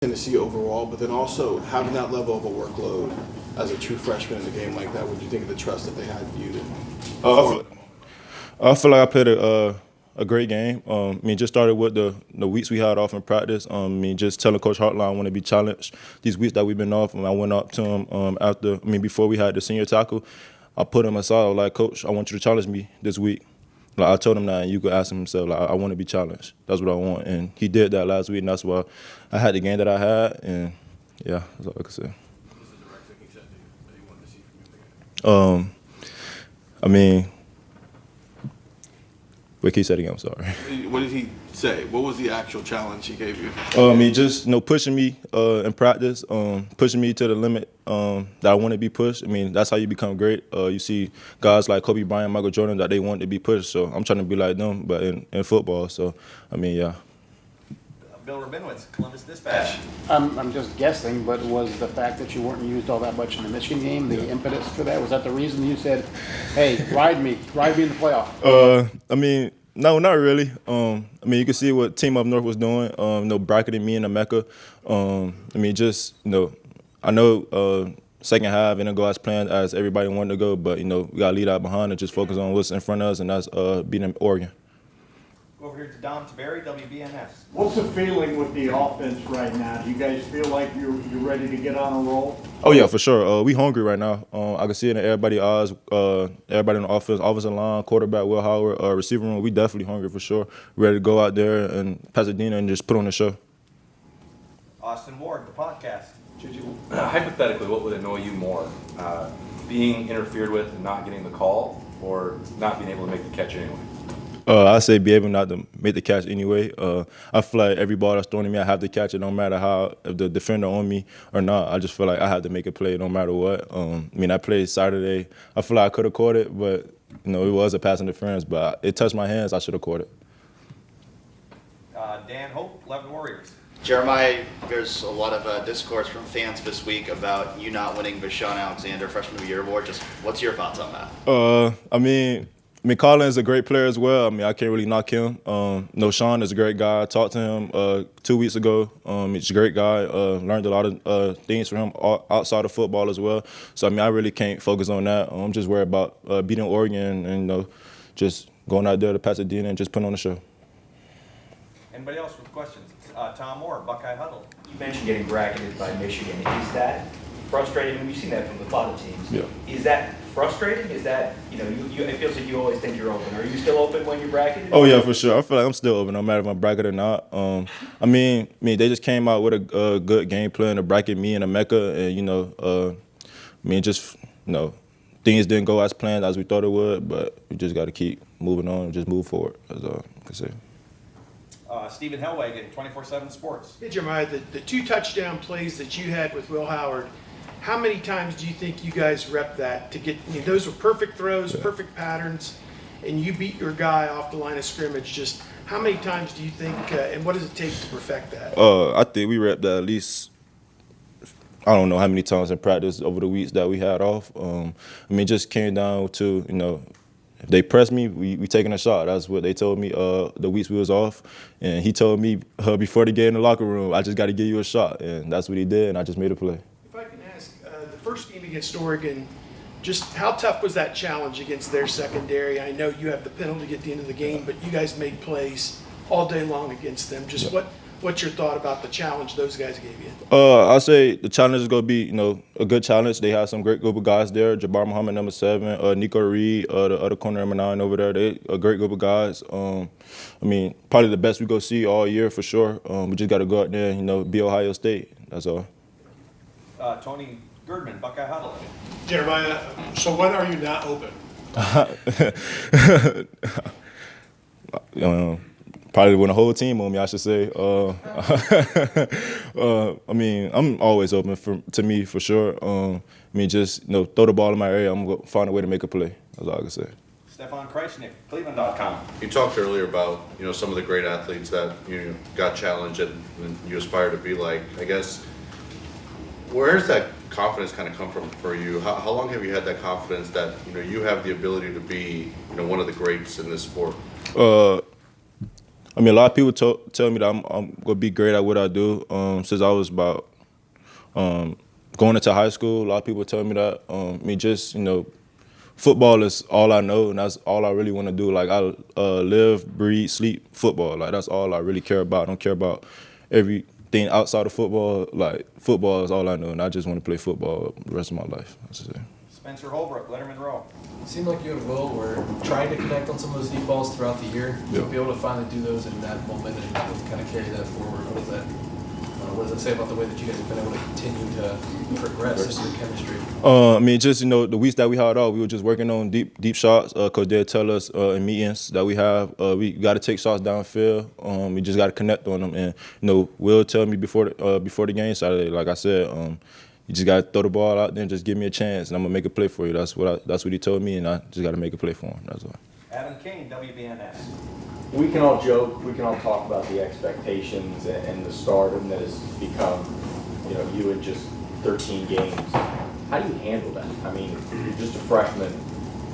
Tennessee overall, but then also having that level of a workload as a true freshman in a game like that, what do you think of the trust that they had in you? I feel like I played a great game. Just started with the weeks we had off in practice. Just telling Coach Hartline I want to be challenged. These weeks that we've been off, I went up to him before we had the senior tackle. I put him aside. I was like, Coach, I want you to challenge me this week. Like I told him that, and you could ask him himself. Like I want to be challenged. That's what I want, and he did that last week, and that's why I had the game that I had, and yeah, that's all I can say. What was the direct thing he said to you that he wanted to see from you in the game? I mean, wait, can you say it again? I'm sorry. What did he say? What was the actual challenge he gave you? Just pushing me in practice, pushing me to the limit that I want to be pushed. That's how you become great. You see guys like Kobe Bryant, Michael Jordan that they want to be pushed. So I'm trying to be like them, but in football. So yeah. Bill Rabinowitz, Columbus Dispatch. I'm just guessing, but was the fact that you weren't used all that much in the Michigan game the impetus for that? Was that the reason you said, "Hey, ride me in the playoff"? No, not really. You can see what Team Up North was doing. Bracketing me in the Mecca. I know second half didn't go as planned as everybody wanted to go, but we got to lead out behind and just focus on what's in front of us, and that's beating Oregon. Go over here to Dom Taberry, WBNS. What's the feeling with the offense right now? Do you guys feel like you're ready to get on a roll? Oh yeah, for sure. We hungry right now. I can see it in everybody's eyes. Everybody on the offensive line, quarterback, Will Howard, receiver room. We definitely hungry for sure. Ready to go out there and Pasadena and just put on the show. Austin Ward, the podcast. Hypothetically, what would annoy you more? Being interfered with and not getting the call, or not being able to make the catch anyway? I say be able not to make the catch anyway. I feel like every ball that's thrown at me, I have to catch it no matter how, if the defender on me or not. I just feel like I have to make a play no matter what. I played Saturday. I feel like I could have caught it, but it was a pass interference, but it touched my hands. I should have caught it. Dan Hope, 11 Warriors. Jeremiah, there's a lot of discourse from fans this week about you not winning the Sean Alexander Freshman of the Year award. Just what's your thoughts on that? Colin's a great player as well. I can't really knock him. Sean is a great guy. I talked to him 2 weeks ago. He's a great guy. Learned a lot of things from him outside of football as well. So, I really can't focus on that. I'm just worried about beating Oregon and, just going out there to Pasadena and just putting on the show. Anybody else with questions? Tom Moore, Buckeye Huddle. You mentioned getting bracketed by Michigan. Is that frustrating? We've seen that from a lot of teams. Yeah. Is that frustrating? Is that, it feels like you always think you're open. Are you still open when you're bracketed? Oh, yeah, for sure. I feel like I'm still open, no matter if I'm bracketed or not. They just came out with a good game plan to bracket me in the Mecca. And, things didn't go as planned as we thought it would, but we just got to keep moving on and just move forward, as I can say. Stephen Hellwagen, 24/7 Sports. Hey, Jeremiah, the 2 touchdown plays that you had with Will Howard, how many times do you think you guys rep that to get, those were perfect throws, perfect patterns, and you beat your guy off the line of scrimmage. Just how many times do you think, and what does it take to perfect that? I think we repped that at least, I don't know how many times in practice over the weeks that we had off. It just came down to, if they press me, we taking a shot. That's what they told me the weeks we was off. And he told me before the game in the locker room, I just got to give you a shot. And that's what he did, and I just made a play. If I can ask, the first game against Oregon, just how tough was that challenge against their secondary? I know you have the penalty at the end of the game, but you guys made plays all day long against them. Just what's your thought about the challenge those guys gave you? I say the challenge is going to be, a good challenge. They have some great group of guys there. Jabbar Muhammad, number 7, Nico Reed, the other corner, number 9 over there. They a great group of guys. Probably the best we go see all year for sure. We just got to go out there and, be Ohio State. That's all. Tony Girdman, Buckeye Huddle. Jeremiah, so when are you not open? Probably when the whole team on me, I should say. I'm always open to me for sure. Just throw the ball in my area. I'm gonna find a way to make a play. That's all I can say. Stefan Kreisnick, Cleveland.com. You talked earlier about some of the great athletes that you got challenged and you aspire to be like. I guess where's that confidence kind of come from for you? How long have you had that confidence that you have the ability to be one of the greats in this sport? I mean, a lot of people tell me that I'm gonna be great at what I do. Since I was about going into high school, a lot of people tell me that. Just football is all I know, and that's all I really want to do. Like I live, breathe, sleep football. Like that's all I really care about. I don't care about everything outside of football. Like football is all I know, and I just want to play football the rest of my life. That's it. Spencer Holbrook, Letterman Row. It seemed like you and Will were trying to connect on some of those deep balls throughout the year. Yeah. To be able to finally do those in that moment and kind of carry that forward. What does that say about the way that you guys have been able to continue to progress in your chemistry? Just the weeks that we had off, we were just working on deep shots. Coach they'll tell us in meetings that we have, we got to take shots downfield. We just got to connect on them. And Will tell me before the game Saturday, like I said, you just got to throw the ball out there and just give me a chance, and I'm gonna make a play for you. That's what he told me, and I just got to make a play for him. That's all. Adam King, WBNS. We can all joke, we can all talk about the expectations and the stardom that has become, you in just 13 games. How do you handle that? I mean, you're just a freshman.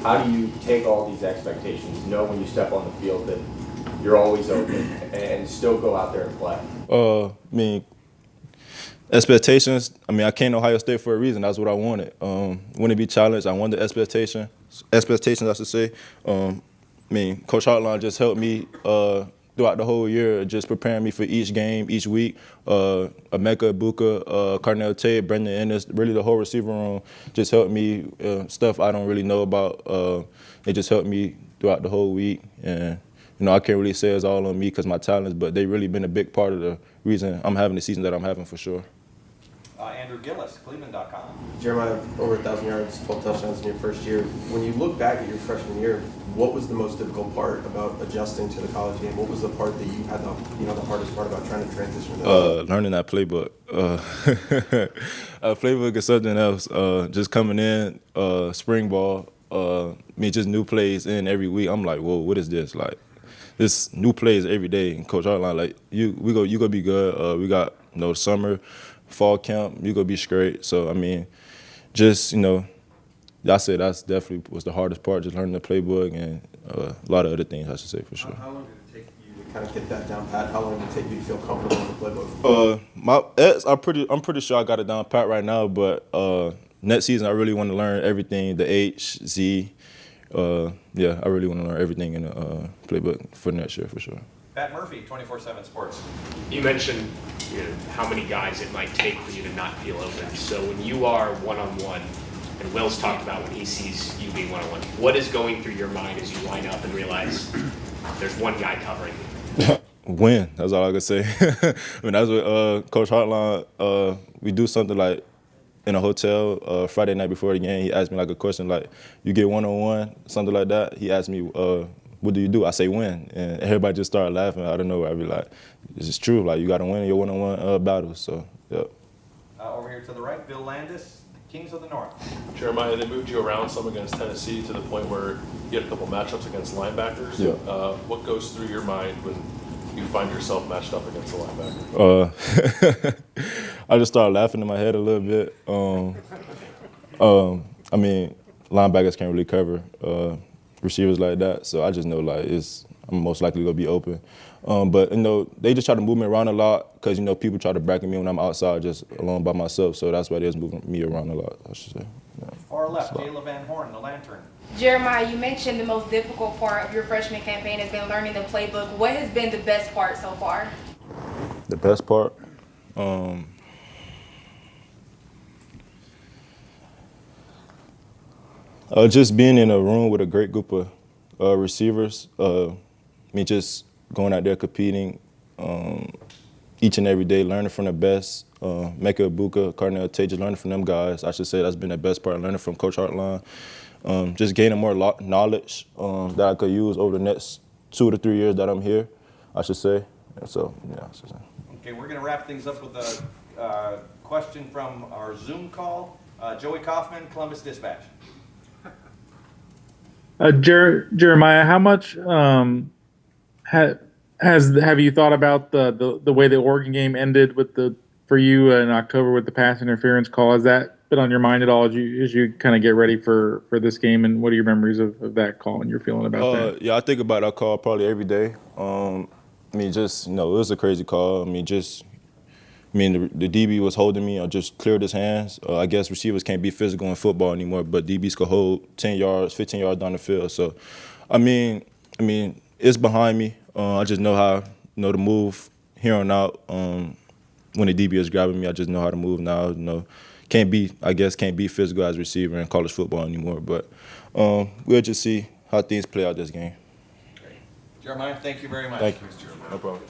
How do you take all these expectations, know when you step on the field that you're always open, and still go out there and play? Expectations. I came to Ohio State for a reason. That's what I wanted. Want to be challenged. I wanted expectations, I should say. Coach Hartline just helped me throughout the whole year, just preparing me for each game, each week. Emeka Ibuka, Carnell Tate, Brendan Ennis, really the whole receiver room just helped me, stuff I don't really know about. They just helped me throughout the whole week. And, I can't really say it's all on me because my talents, but they really been a big part of the reason I'm having the season that I'm having for sure. Andrew Gillis, Cleveland.com. Jeremiah, over 1,000 yards, 12 touchdowns in your first year. When you look back at your freshman year, what was the most difficult part about adjusting to the college game? What was the part that you had the hardest part about trying to transition? Learning that playbook. Playbook is something else. Just coming in, spring ball, just new plays in every week. I'm like, whoa, what is this? Like, this new plays every day. And Coach Hartline, like, you gonna be good. We got summer, fall camp. You gonna be straight. So I said that's definitely was the hardest part, just learning the playbook and a lot of other things, I should say, for sure. How long did it take you to kind of get that down pat? How long did it take you to feel comfortable in the playbook? I'm pretty sure I got it down pat right now, but next season I really want to learn everything, the H, Z. I really want to learn everything in the playbook for next year, for sure. Pat Murphy, 24/7 Sports. You mentioned how many guys it might take for you to not feel open. So when you are one-on-one, and Will's talked about when he sees you being one-on-one, what is going through your mind as you line up and realize there's one guy covering you? Win. That's all I can say. That's what Coach Hartline, we do something like in a hotel Friday night before the game. He asked me like a question like, you get one-on-one, something like that. He asked me, what do you do? I say win. And everybody just started laughing. I don't know. I'd be like, this is true. Like, you got to win your one-on-one battles. So, yeah. Over here to the right, Bill Landis, Kings of the North. Jeremiah, they moved you around some against Tennessee to the point where you had a couple matchups against linebackers. Yeah. What goes through your mind when you find yourself matched up against a linebacker? I just started laughing in my head a little bit. Linebackers can't really cover receivers like that, so I just know I'm most likely gonna be open. But they just try to move me around a lot because people try to bracket me when I'm outside just alone by myself. So that's why they're moving me around a lot, I should say. Yeah. Far left, Jayla Van Horn, the Lantern. Jeremiah, you mentioned the most difficult part of your freshman campaign has been learning the playbook. What has been the best part so far? The best part? Just being in a room with a great group of receivers. Just going out there competing each and every day, learning from the best. Emeka Ibuka, Carnell Tate, just learning from them guys. I should say that's been the best part, learning from Coach Hartline. Just gaining more knowledge that I could use over the next 2 to 3 years that I'm here, I should say. So, yeah. Okay, we're going to wrap things up with a question from our Zoom call. Joey Kaufman, Columbus Dispatch. Jeremiah, how much have you thought about the way the Oregon game ended for you in October with the pass interference call? Has that been on your mind at all as you kind of get ready for this game? And what are your memories of that call and your feeling about that? Yeah, I think about that call probably every day. I mean, just, it was a crazy call. The DB was holding me. I just cleared his hands. I guess receivers can't be physical in football anymore, but DBs could hold 10 yards, 15 yards down the field. So, I mean, it's behind me. I just know how, to move here on out. When the DB is grabbing me, I just know how to move now. Can't be physical as a receiver in college football anymore. But we'll just see how things play out this game. Jeremiah, thank you very much. Thank you. No problem.